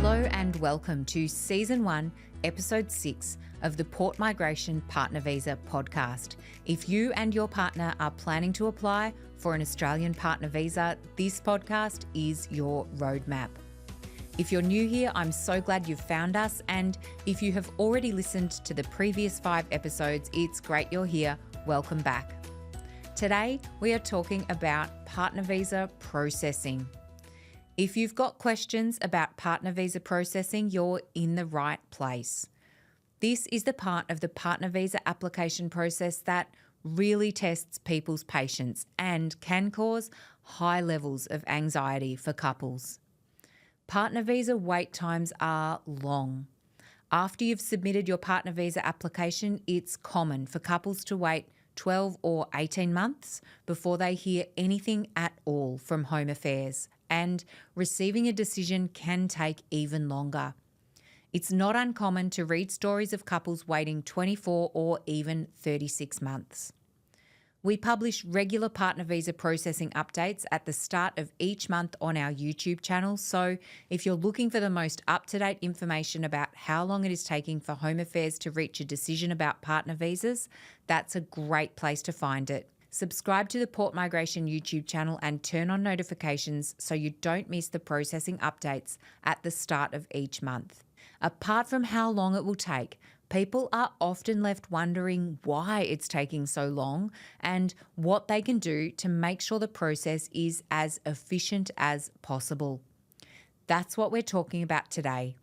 Hello and welcome to Season 1, Episode 6 of the Port Migration Partner Visa podcast. If you and your partner are planning to apply for an Australian partner visa, this podcast is your roadmap. If you're new here, I'm so glad you've found us, and if you have already listened to the previous 5 episodes, it's great you're here. Welcome back. Today, we are talking about partner visa processing. If you've got questions about partner visa processing, you're in the right place. This is the part of the partner visa application process that really tests people's patience and can cause high levels of anxiety for couples. Partner visa wait times are long. After you've submitted your partner visa application, it's common for couples to wait 12 or 18 months before they hear anything at all from Home Affairs, and receiving a decision can take even longer. It's not uncommon to read stories of couples waiting 24 or even 36 months. We publish regular partner visa processing updates at the start of each month on our YouTube channel, so if you're looking for the most up-to-date information about how long it is taking for Home Affairs to reach a decision about partner visas, that's a great place to find it. Subscribe to the Port Migration YouTube channel and turn on notifications so you don't miss the processing updates at the start of each month. Apart from how long it will take, people are often left wondering why it's taking so long and what they can do to make sure the process is as efficient as possible. That's what we're talking about today.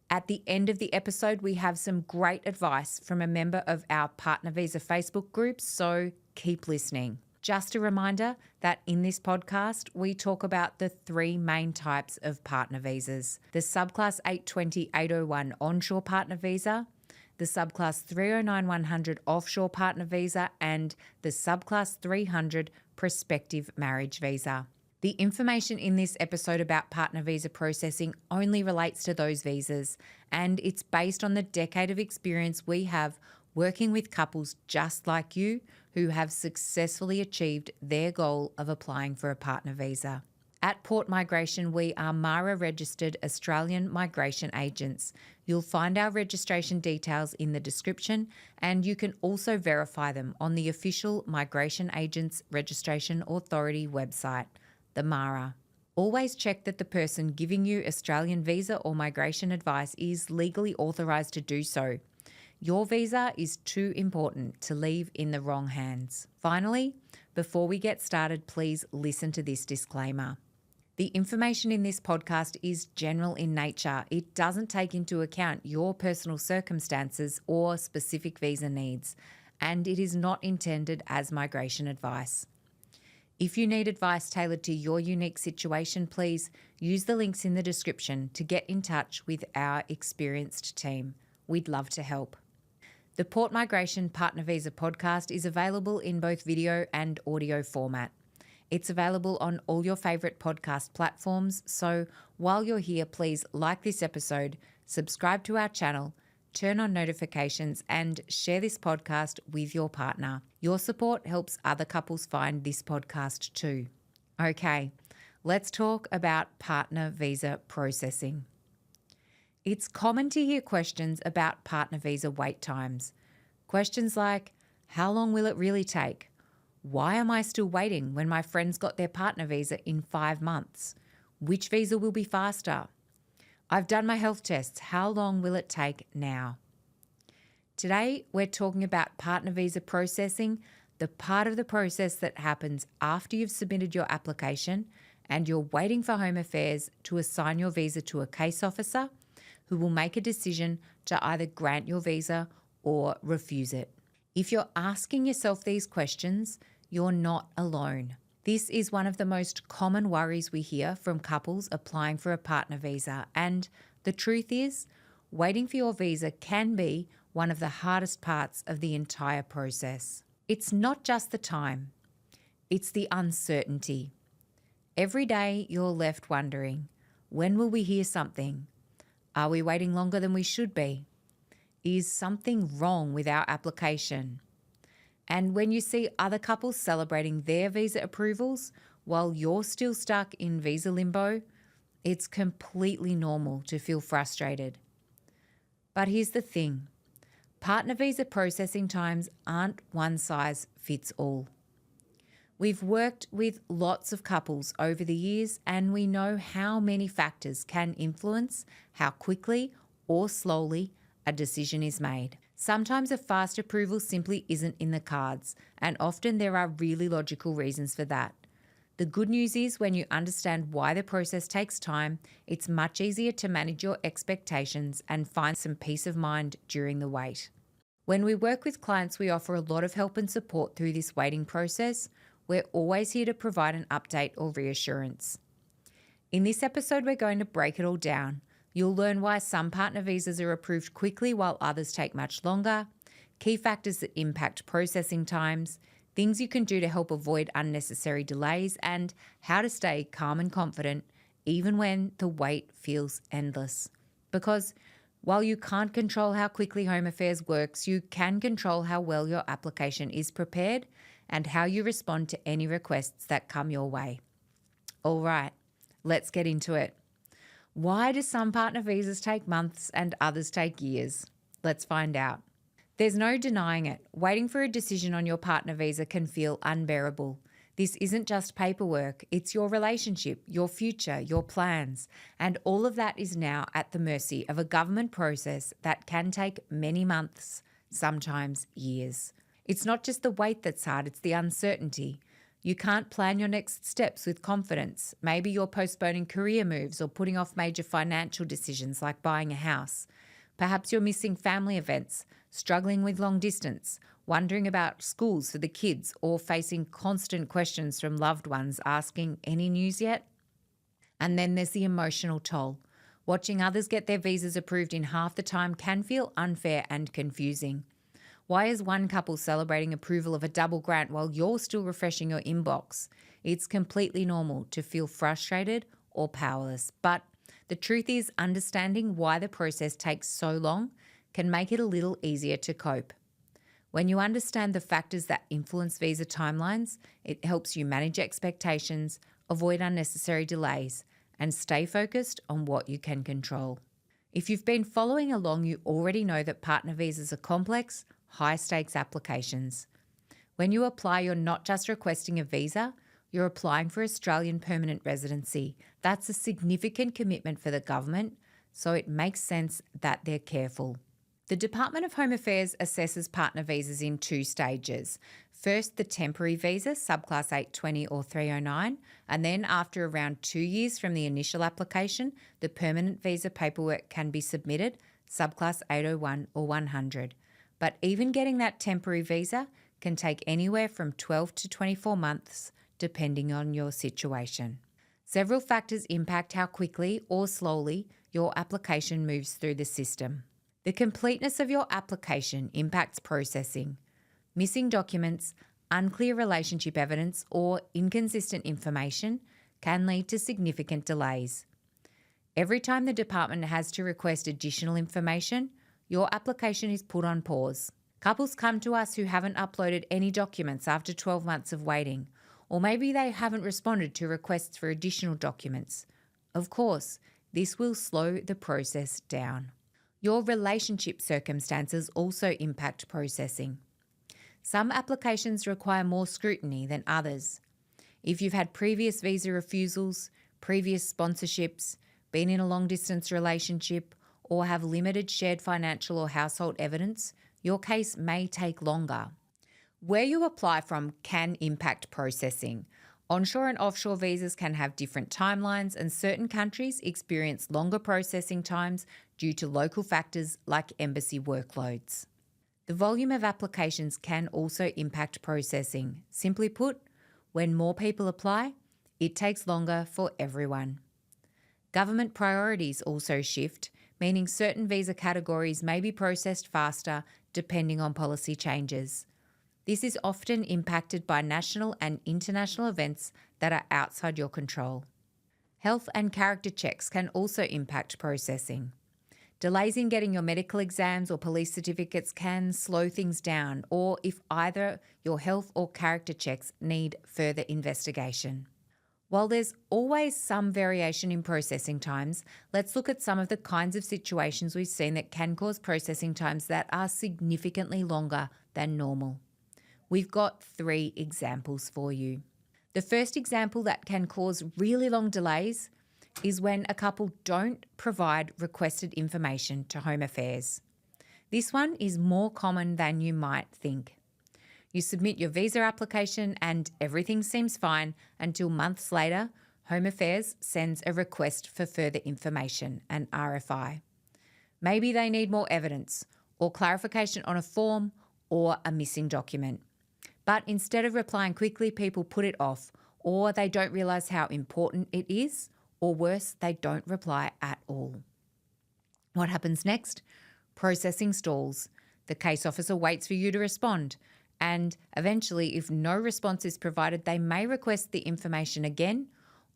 At the end of the episode, we have some great advice from a member of our Partner Visa Facebook group, so keep listening. Just a reminder that in this podcast, we talk about the 3 main types of partner visas: the subclass 820-801 onshore partner visa, the subclass 309-100 offshore partner visa, and the subclass 300 prospective marriage visa. The information in this episode about partner visa processing only relates to those visas, and it's based on the decade of experience we have working with couples just like you who have successfully achieved their goal of applying for a partner visa. At Port Migration, we are MARA-registered Australian migration agents. You'll find our registration details in the description, and you can also verify them on the official Migration Agents Registration Authority website, the MARA. Always check that the person giving you Australian visa or migration advice is legally authorised to do so. Your visa is too important to leave in the wrong hands. Finally, before we get started, please listen to this disclaimer. The information in this podcast is general in nature. It doesn't take into account your personal circumstances or specific visa needs, and it is not intended as migration advice. If you need advice tailored to your unique situation, please use the links in the description to get in touch with our experienced team. We'd love to help. The Port Migration Partner Visa podcast is available in both video and audio format. It's available on all your favourite podcast platforms, so while you're here, please like this episode, subscribe to our channel, turn on notifications, and share this podcast with your partner. Your support helps other couples find this podcast too. Okay, let's talk about partner visa processing. It's common to hear questions about partner visa wait times. Questions like, how long will it really take? Why am I still waiting when my friends got their partner visa in 5 months? Which visa will be faster? I've done my health tests. How long will it take now? Today, we're talking about partner visa processing, the part of the process that happens after you've submitted your application and you're waiting for Home Affairs to assign your visa to a case officer who will make a decision to either grant your visa or refuse it. If you're asking yourself these questions, you're not alone. This is one of the most common worries we hear from couples applying for a partner visa, and the truth is, waiting for your visa can be one of the hardest parts of the entire process. It's not just the time, it's the uncertainty. Every day you're left wondering, when will we hear something? Are we waiting longer than we should be? Is something wrong with our application? And when you see other couples celebrating their visa approvals while you're still stuck in visa limbo, It's completely normal to feel frustrated. But here's the thing. Partner visa processing times aren't one size fits all. We've worked with lots of couples over the years and we know how many factors can influence how quickly or slowly a decision is made. Sometimes a fast approval simply isn't in the cards, and often there are really logical reasons for that. The good news is when you understand why the process takes time, it's much easier to manage your expectations and find some peace of mind during the wait. When we work with clients, we offer a lot of help and support through this waiting process. We're always here to provide an update or reassurance. In this episode, we're going to break it all down. You'll learn why some partner visas are approved quickly while others take much longer, key factors that impact processing times, things you can do to help avoid unnecessary delays, and how to stay calm and confident even when the wait feels endless. Because while you can't control how quickly Home Affairs works, you can control how well your application is prepared and how you respond to any requests that come your way. All right, let's get into it. Why do some partner visas take months and others take years? Let's find out. There's no denying it. Waiting for a decision on your partner visa can feel unbearable. This isn't just paperwork, it's your relationship, your future, your plans, and all of that is now at the mercy of a government process that can take many months, sometimes years. It's not just the wait that's hard, it's the uncertainty. You can't plan your next steps with confidence. Maybe you're postponing career moves or putting off major financial decisions like buying a house. Perhaps you're missing family events, struggling with long distance, wondering about schools for the kids, or facing constant questions from loved ones asking, "Any news yet?" And then there's the emotional toll. Watching others get their visas approved in half the time can feel unfair and confusing. Why is one couple celebrating approval of a double grant while you're still refreshing your inbox? It's completely normal to feel frustrated or powerless. But the truth is, understanding why the process takes so long can make it a little easier to cope. When you understand the factors that influence visa timelines, it helps you manage expectations, avoid unnecessary delays, and stay focused on what you can control. If you've been following along, you already know that partner visas are complex, high-stakes applications. When you apply, you're not just requesting a visa, you're applying for Australian permanent residency. That's a significant commitment for the government, so it makes sense that they're careful. The Department of Home Affairs assesses partner visas in two stages. First, the temporary visa, subclass 820 or 309, and then after around 2 years from the initial application, the permanent visa paperwork can be submitted, subclass 801 or 100. But even getting that temporary visa can take anywhere from 12 to 24 months, depending on your situation. Several factors impact how quickly or slowly your application moves through the system. The completeness of your application impacts processing. Missing documents, unclear relationship evidence, or inconsistent information can lead to significant delays. Every time the department has to request additional information, your application is put on pause. Couples come to us who haven't uploaded any documents after 12 months of waiting, or maybe they haven't responded to requests for additional documents. Of course, this will slow the process down. Your relationship circumstances also impact processing. Some applications require more scrutiny than others. If you've had previous visa refusals, previous sponsorships, been in a long-distance relationship, or have limited shared financial or household evidence, your case may take longer. Where you apply from can impact processing. Onshore and offshore visas can have different timelines, and certain countries experience longer processing times due to local factors like embassy workloads. The volume of applications can also impact processing. Simply put, when more people apply, it takes longer for everyone. Government priorities also shift, meaning certain visa categories may be processed faster depending on policy changes. This is often impacted by national and international events that are outside your control. Health and character checks can also impact processing. Delays in getting your medical exams or police certificates can slow things down, or if either your health or character checks need further investigation. While there's always some variation in processing times, let's look at some of the kinds of situations we've seen that can cause processing times that are significantly longer than normal. We've got 3 examples for you. The first example that can cause really long delays is when a couple don't provide requested information to Home Affairs. This one is more common than you might think. You submit your visa application and everything seems fine until months later, Home Affairs sends a request for further information, an RFI. Maybe they need more evidence or clarification on a form or a missing document. But instead of replying quickly, people put it off, or they don't realise how important it is, or worse, they don't reply at all. What happens next? Processing stalls. The case officer waits for you to respond. And eventually, if no response is provided, they may request the information again,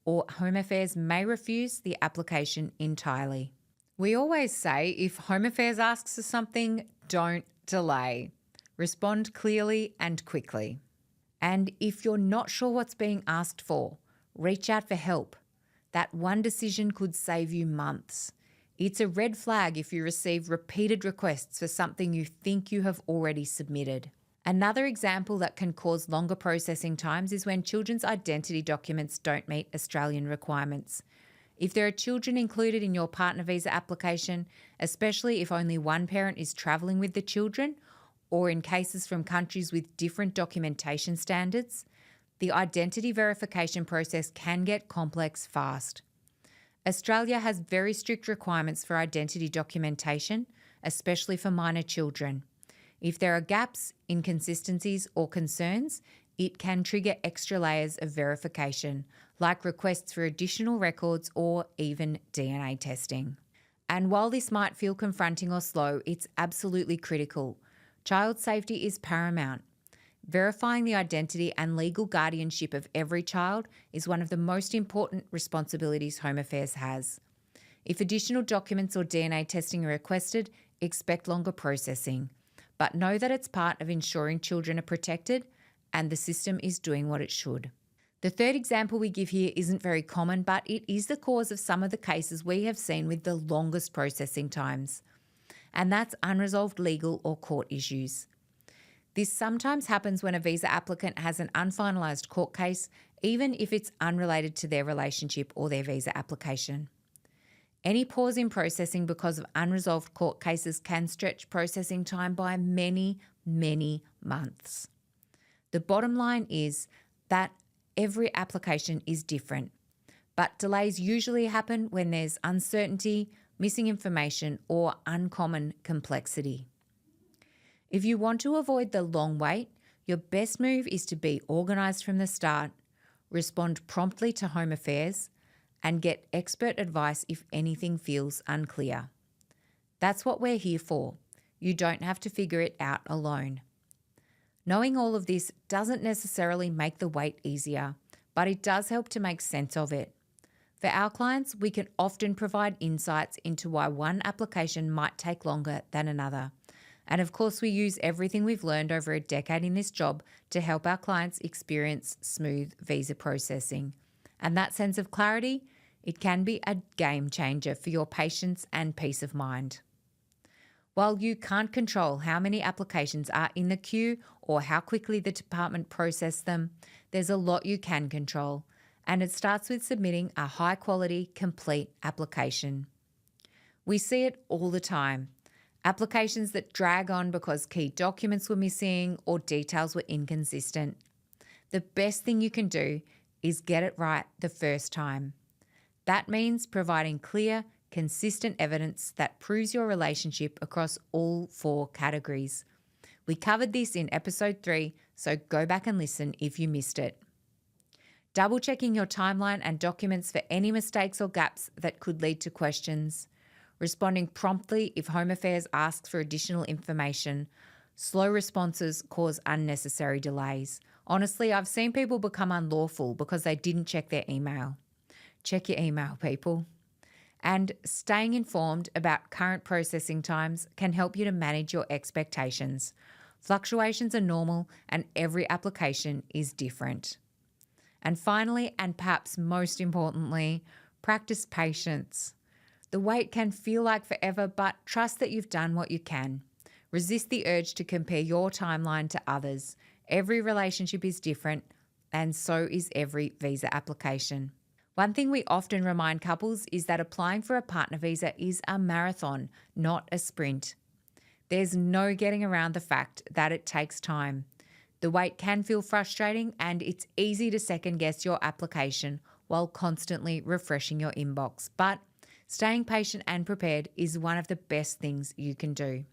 or Home Affairs may refuse the application entirely. We always say if Home Affairs asks for something, don't delay. Respond clearly and quickly. And if you're not sure what's being asked for, reach out for help. That one decision could save you months. It's a red flag if you receive repeated requests for something you think you have already submitted. Another example that can cause longer processing times is when children's identity documents don't meet Australian requirements. If there are children included in your partner visa application, especially if only one parent is travelling with the children, or in cases from countries with different documentation standards, the identity verification process can get complex fast. Australia has very strict requirements for identity documentation, especially for minor children. If there are gaps, inconsistencies, or concerns, it can trigger extra layers of verification, like requests for additional records or even DNA testing. And while this might feel confronting or slow, it's absolutely critical. Child safety is paramount. Verifying the identity and legal guardianship of every child is one of the most important responsibilities Home Affairs has. If additional documents or DNA testing are requested, expect longer processing. But know that it's part of ensuring children are protected and the system is doing what it should. The third example we give here isn't very common, but it is the cause of some of the cases we have seen with the longest processing times. And that's unresolved legal or court issues. This sometimes happens when a visa applicant has an unfinalised court case, even if it's unrelated to their relationship or their visa application. Any pause in processing because of unresolved court cases can stretch processing time by many, many months. The bottom line is that every application is different, but delays usually happen when there's uncertainty, missing information, or uncommon complexity. If you want to avoid the long wait, your best move is to be organised from the start, respond promptly to Home Affairs, and get expert advice if anything feels unclear. That's what we're here for. You don't have to figure it out alone. Knowing all of this doesn't necessarily make the wait easier, but it does help to make sense of it. For our clients, we can often provide insights into why one application might take longer than another. And of course, we use everything we've learned over a decade in this job to help our clients experience smooth visa processing. And that sense of clarity, it can be a game changer for your patience and peace of mind. While you can't control how many applications are in the queue or how quickly the department process them, there's a lot you can control, and it starts with submitting a high-quality, complete application. We see it all the time. Applications that drag on because key documents were missing or details were inconsistent. The best thing you can do is get it right the first time. That means providing clear, consistent evidence that proves your relationship across all 4 categories. We covered this in episode 3, so go back and listen if you missed it. Double checking your timeline and documents for any mistakes or gaps that could lead to questions. Responding promptly if Home Affairs asks for additional information. Slow responses cause unnecessary delays. Honestly, I've seen people become unlawful because they didn't check their email. Check your email, people. And staying informed about current processing times can help you to manage your expectations. Fluctuations are normal and every application is different. And finally, and perhaps most importantly, practice patience. The wait can feel like forever, but trust that you've done what you can. Resist the urge to compare your timeline to others. Every relationship is different, and so is every visa application. One thing we often remind couples is that applying for a partner visa is a marathon, not a sprint. There's no getting around the fact that it takes time. The wait can feel frustrating, and it's easy to second guess your application while constantly refreshing your inbox. But staying patient and prepared is one of the best things you can do.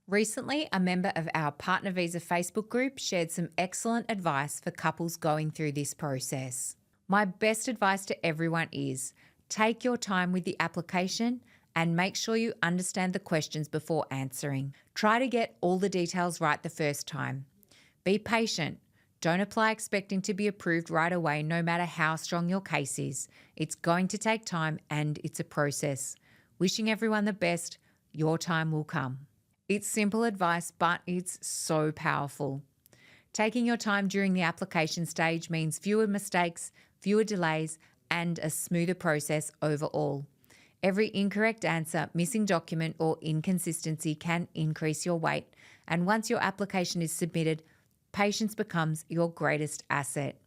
Recently, a member of our Partner Visa Facebook group shared some excellent advice for couples going through this process. My best advice to everyone is take your time with the application and make sure you understand the questions before answering. Try to get all the details right the first time. Be patient. Don't apply expecting to be approved right away, no matter how strong your case is. It's going to take time and it's a process. Wishing everyone the best, your time will come. It's simple advice, but it's so powerful. Taking your time during the application stage means fewer mistakes, fewer delays, and a smoother process overall. Every incorrect answer, missing document, or inconsistency can increase your wait, and once your application is submitted, patience becomes your greatest asset.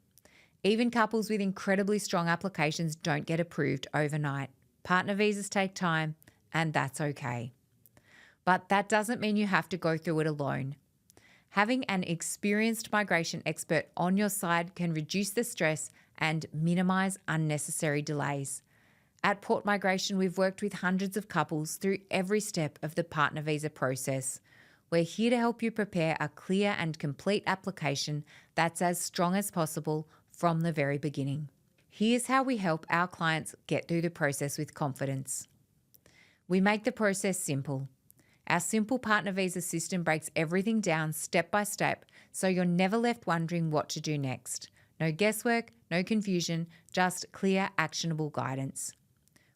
Even couples with incredibly strong applications don't get approved overnight. Partner visas take time, and that's okay. But that doesn't mean you have to go through it alone. Having an experienced migration expert on your side can reduce the stress and minimize unnecessary delays. At Port Migration, we've worked with hundreds of couples through every step of the partner visa process. We're here to help you prepare a clear and complete application that's as strong as possible from the very beginning. Here's how we help our clients get through the process with confidence. We make the process simple. Our simple partner visa system breaks everything down step by step, so you're never left wondering what to do next. No guesswork, no confusion, just clear, actionable guidance.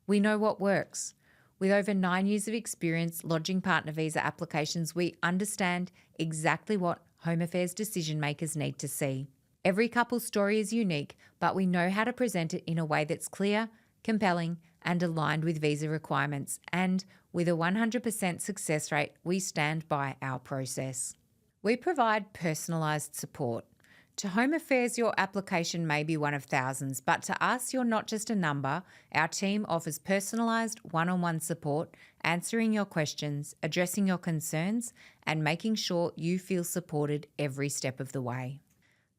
We know what works. With over 9 years of experience lodging partner visa applications, we understand exactly what Home Affairs decision makers need to see. Every couple's story is unique, but we know how to present it in a way that's clear, compelling, and aligned with visa requirements. And with a 100% success rate, we stand by our process. We provide personalised support. To Home Affairs, your application may be one of thousands, but to us, you're not just a number. Our team offers personalised one-on-one support, answering your questions, addressing your concerns, and making sure you feel supported every step of the way.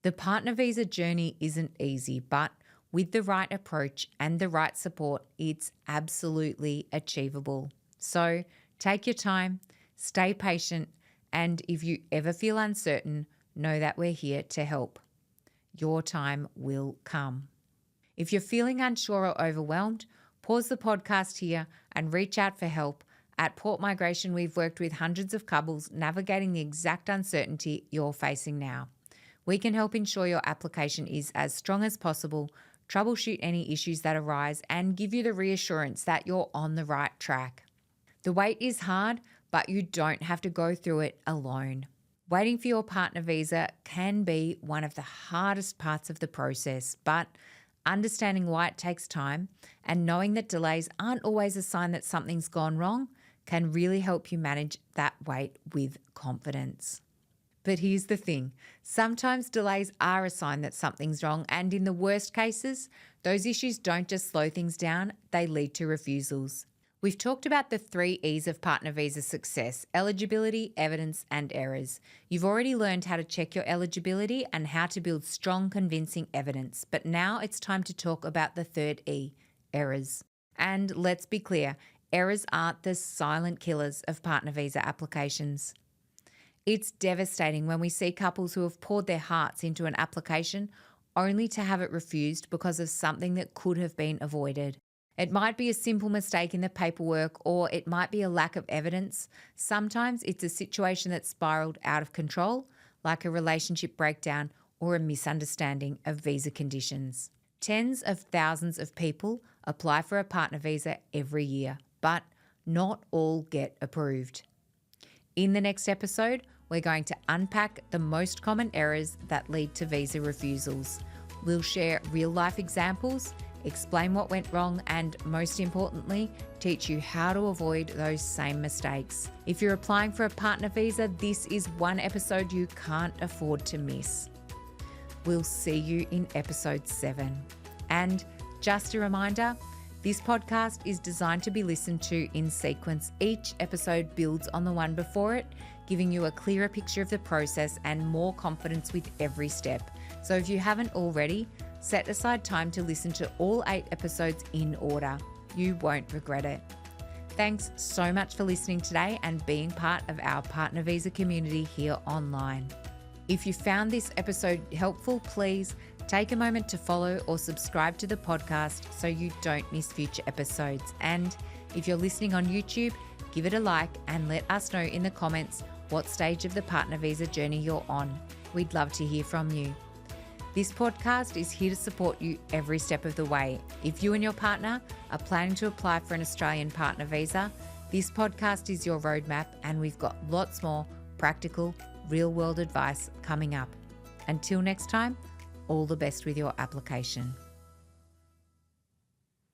The partner visa journey isn't easy, but with the right approach and the right support, it's absolutely achievable. So take your time, stay patient, and if you ever feel uncertain, know that we're here to help. Your time will come. If you're feeling unsure or overwhelmed, pause the podcast here and reach out for help. At Port Migration, we've worked with hundreds of couples navigating the exact uncertainty you're facing now. We can help ensure your application is as strong as possible, troubleshoot any issues that arise, and give you the reassurance that you're on the right track. The wait is hard, but you don't have to go through it alone. Waiting for your partner visa can be one of the hardest parts of the process, but understanding why it takes time and knowing that delays aren't always a sign that something's gone wrong can really help you manage that wait with confidence. But here's the thing, sometimes delays are a sign that something's wrong, and in the worst cases, those issues don't just slow things down, they lead to refusals. We've talked about the 3 E's of partner visa success: eligibility, evidence, and errors. You've already learned how to check your eligibility and how to build strong, convincing evidence. But now it's time to talk about the 3rd E, errors. And let's be clear, errors aren't the silent killers of partner visa applications. It's devastating when we see couples who have poured their hearts into an application only to have it refused because of something that could have been avoided. It might be a simple mistake in the paperwork, or it might be a lack of evidence. Sometimes it's a situation that's spiraled out of control, like a relationship breakdown or a misunderstanding of visa conditions. Tens of thousands of people apply for a partner visa every year, but not all get approved. In the next episode, we're going to unpack the most common errors that lead to visa refusals. We'll share real-life examples, explain what went wrong, and most importantly, teach you how to avoid those same mistakes. If you're applying for a partner visa, this is one episode you can't afford to miss. We'll see you in episode 7. And just a reminder, this podcast is designed to be listened to in sequence. Each episode builds on the one before it, giving you a clearer picture of the process and more confidence with every step. So if you haven't already, set aside time to listen to all 8 episodes in order. You won't regret it. Thanks so much for listening today and being part of our Partner Visa community here online. If you found this episode helpful, please take a moment to follow or subscribe to the podcast so you don't miss future episodes. And if you're listening on YouTube, give it a like and let us know in the comments what stage of the Partner Visa journey you're on. We'd love to hear from you. This podcast is here to support you every step of the way. If you and your partner are planning to apply for an Australian partner visa, this podcast is your roadmap, and we've got lots more practical, real-world advice coming up. Until next time, all the best with your application.